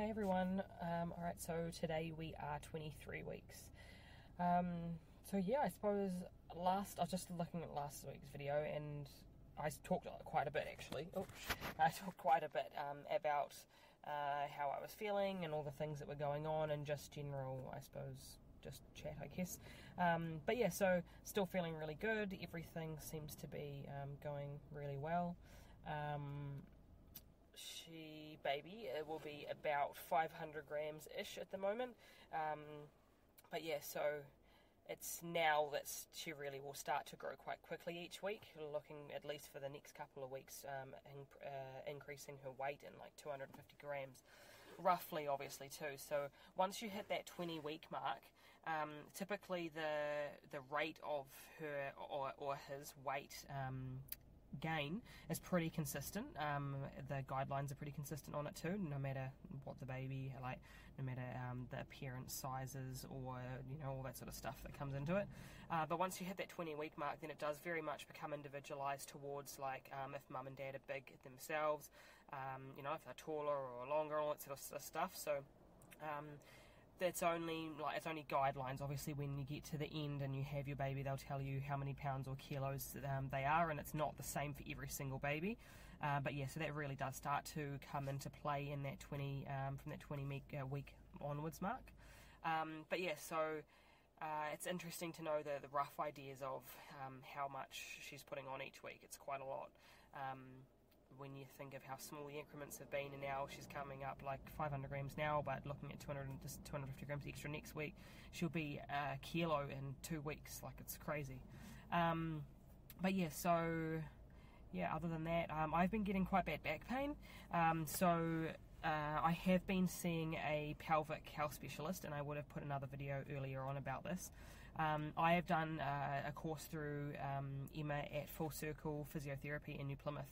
Hey everyone, alright, so today we are 23 weeks. So yeah, I suppose I was just looking at last week's video and I talked quite a bit actually. I talked quite a bit about how I was feeling and all the things that were going on and just general, I suppose, just chat, I guess. But yeah, so still feeling really good. Everything seems to be going really well. Baby will be about 500 grams ish at the moment, but yeah, so it's now that she really will start to grow quite quickly each week, looking at least for the next couple of weeks, increasing her weight in like 250 grams roughly, obviously, too. So once you hit that 20-week mark, typically the rate of her or his weight gain is pretty consistent. The guidelines are pretty consistent on it too, no matter what the baby, like, no matter the appearance sizes or, you know, all that sort of stuff that comes into it. But once you hit that 20-week mark, then it does very much become individualized towards, like, if mum and dad are big themselves, you know, if they're taller or longer, all that sort of stuff. So it's only guidelines. Obviously, when you get to the end and you have your baby, they'll tell you how many pounds or kilos they are, and it's not the same for every single baby. But yeah, so that really does start to come into play in that from that 20-week onwards mark. But yeah, so it's interesting to know the rough ideas of how much she's putting on each week. It's quite a lot. When you think of how small the increments have been, and now she's coming up like 500 grams now, but looking at 250 grams extra next week, she'll be a kilo in 2 weeks. Like, it's crazy. But yeah, so yeah, other than that, I've been getting quite bad back pain. I have been seeing a pelvic health specialist, and I would have put another video earlier on about this. I have done a course through Emma at Full Circle Physiotherapy in New Plymouth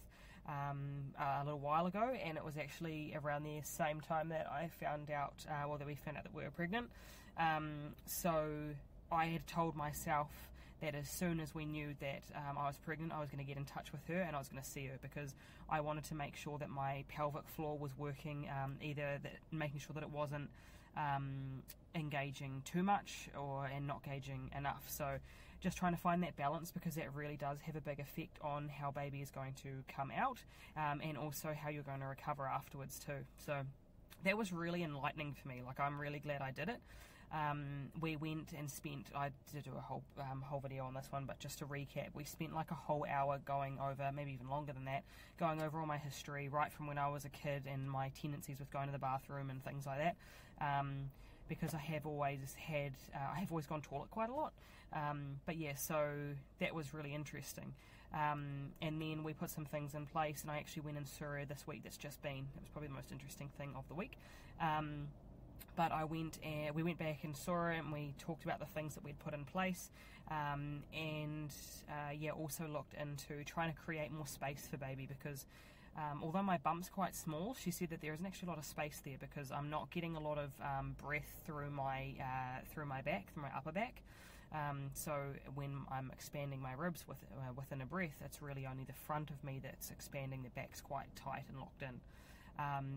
a little while ago, and it was actually around the same time that I found out, that we found out that we were pregnant. So I had told myself that as soon as we knew that I was pregnant, I was going to get in touch with her and I was going to see her, because I wanted to make sure that my pelvic floor was working, making sure that it wasn't engaging too much and not gauging enough. So just trying to find that balance, because that really does have a big effect on how baby is going to come out, and also how you're going to recover afterwards too. So that was really enlightening for me. Like, I'm really glad I did it. We went and spent, I did do a whole video on this one, but just to recap, we spent like a whole hour going over, maybe even longer than that, going over all my history, right from when I was a kid and my tendencies with going to the bathroom and things like that. Because I have always gone toilet quite a lot. But yeah, so that was really interesting. And then we put some things in place, and I actually went and saw her this week that's just been. It was probably the most interesting thing of the week. But we went back and saw her, and we talked about the things that we'd put in place, also looked into trying to create more space for baby, because although my bump's quite small, she said that there isn't actually a lot of space there, because I'm not getting a lot of breath through my upper back. So when I'm expanding my ribs within a breath, it's really only the front of me that's expanding. The back's quite tight and locked in.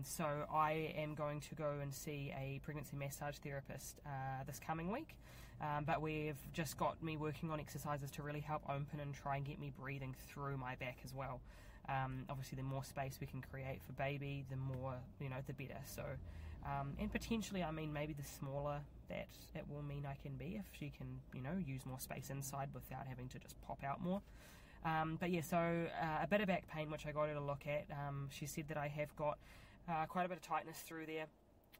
So I am going to go and see a pregnancy massage therapist this coming week, but we've just got me working on exercises to really help open and try and get me breathing through my back as well. Obviously, the more space we can create for baby, the more, the better. So, and potentially, maybe the smaller that it will mean I can be, if she can, use more space inside without having to just pop out more. But yeah, so a bit of back pain, which I got her to look at. She said that I have got quite a bit of tightness through there.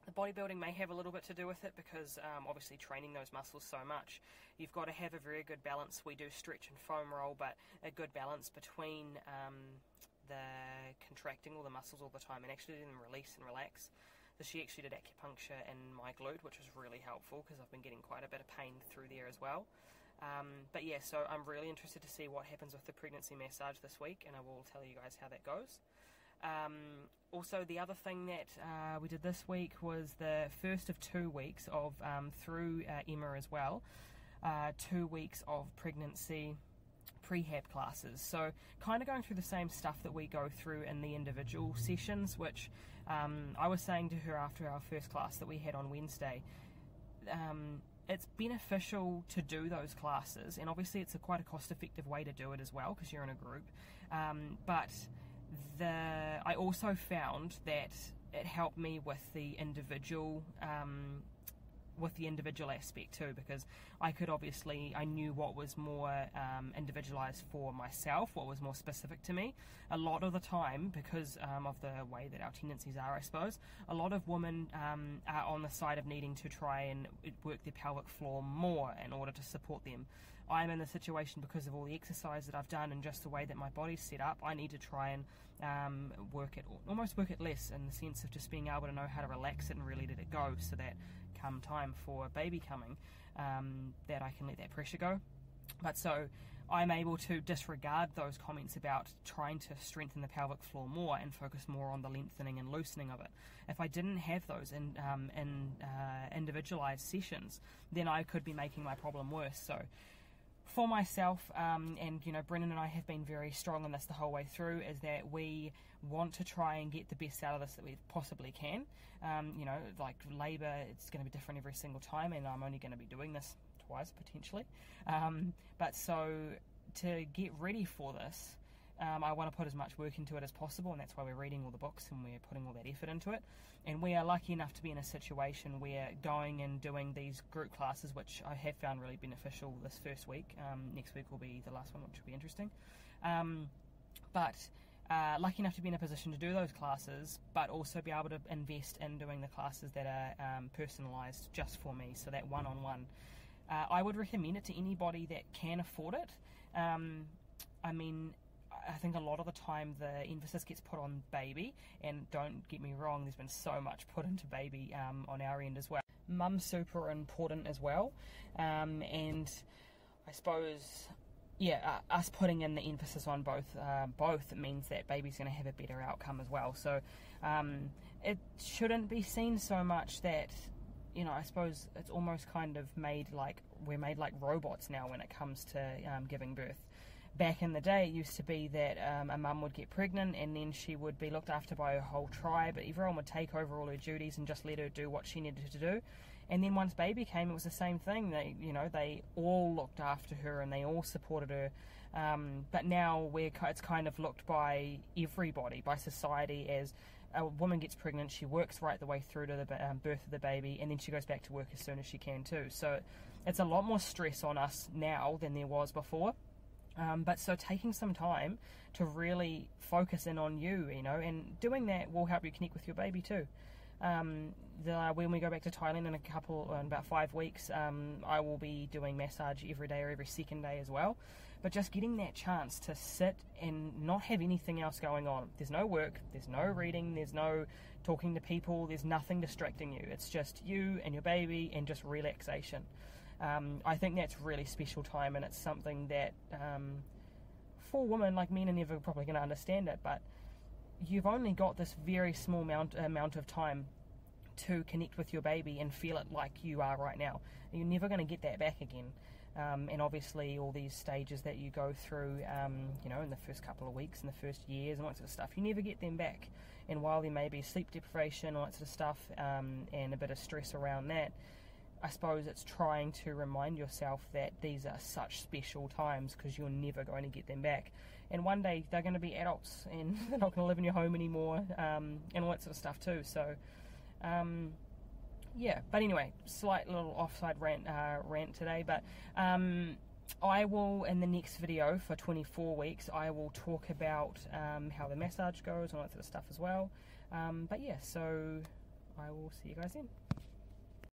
The bodybuilding may have a little bit to do with it, because obviously training those muscles so much, you've got to have a very good balance. We do stretch and foam roll, but a good balance between the contracting all the muscles all the time and actually letting them release and relax. So she actually did acupuncture in my glute, which was really helpful, because I've been getting quite a bit of pain through there as well. But yeah, so I'm really interested to see what happens with the pregnancy massage this week, and I will tell you guys how that goes. Also, the other thing that we did this week was the first of 2 weeks of, through Emma as well, 2 weeks of pregnancy prehab classes. So kind of going through the same stuff that we go through in the individual sessions, which I was saying to her after our first class that we had on Wednesday, it's beneficial to do those classes, and obviously it's quite a cost-effective way to do it as well because you're in a group, but I also found that it helped me with the individual aspect too, because I knew what was more individualized for myself, what was more specific to me. A lot of the time, because of the way that our tendencies are, I suppose, a lot of women are on the side of needing to try and work their pelvic floor more in order to support them. I'm in the situation because of all the exercise that I've done and just the way that my body's set up. I need to try and almost work it less, in the sense of just being able to know how to relax it and really let it go, so that come time for baby coming, that I can let that pressure go. But so I'm able to disregard those comments about trying to strengthen the pelvic floor more and focus more on the lengthening and loosening of it. If I didn't have those in individualized sessions, then I could be making my problem worse. So for myself, and Brennan and I have been very strong on this the whole way through, is that we want to try and get the best out of this that we possibly can. Like labour, it's going to be different every single time, and I'm only going to be doing this twice potentially. But so to get ready for this, I want to put as much work into it as possible, and that's why we're reading all the books and we're putting all that effort into it. And we are lucky enough to be in a situation where going and doing these group classes, which I have found really beneficial this first week. Next week will be the last one, which will be interesting. Lucky enough to be in a position to do those classes, but also be able to invest in doing the classes that are personalised just for me, so that one-on-one. I would recommend it to anybody that can afford it. I think a lot of the time the emphasis gets put on baby, and don't get me wrong, there's been so much put into baby on our end as well. Mum's super important as well, and I suppose, us putting in the emphasis on both means that baby's going to have a better outcome as well. So it shouldn't be seen so much that, I suppose it's almost kind of we're made like robots now when it comes to giving birth. Back in the day, it used to be that a mum would get pregnant and then she would be looked after by her whole tribe. Everyone would take over all her duties and just let her do what she needed to do. And then once baby came, it was the same thing. They all looked after her and they all supported her. But now it's kind of looked by everybody, by society, as a woman gets pregnant, she works right the way through to the birth of the baby, and then she goes back to work as soon as she can too. So it's a lot more stress on us now than there was before. But so taking some time to really focus in on you, and doing that will help you connect with your baby too. When we go back to Thailand in about 5 weeks, I will be doing massage every day or every second day as well. But just getting that chance to sit and not have anything else going on. There's no work, there's no reading, there's no talking to people, there's nothing distracting you. It's just you and your baby and just relaxation. I think that's really special time, and it's something that for women, like men are never probably going to understand it, but you've only got this very small amount of time to connect with your baby and feel it like you are right now. You're never going to get that back again. And obviously all these stages that you go through, in the first couple of weeks, in the first years and all that sort of stuff, you never get them back. And while there may be sleep deprivation, all that sort of stuff, and a bit of stress around that, I suppose it's trying to remind yourself that these are such special times, because you're never going to get them back. And one day they're going to be adults and they're not going to live in your home anymore, and all that sort of stuff too. So, but anyway, slight little offside rant today, but I will, in the next video for 24 weeks, I will talk about how the massage goes and all that sort of stuff as well. So I will see you guys then.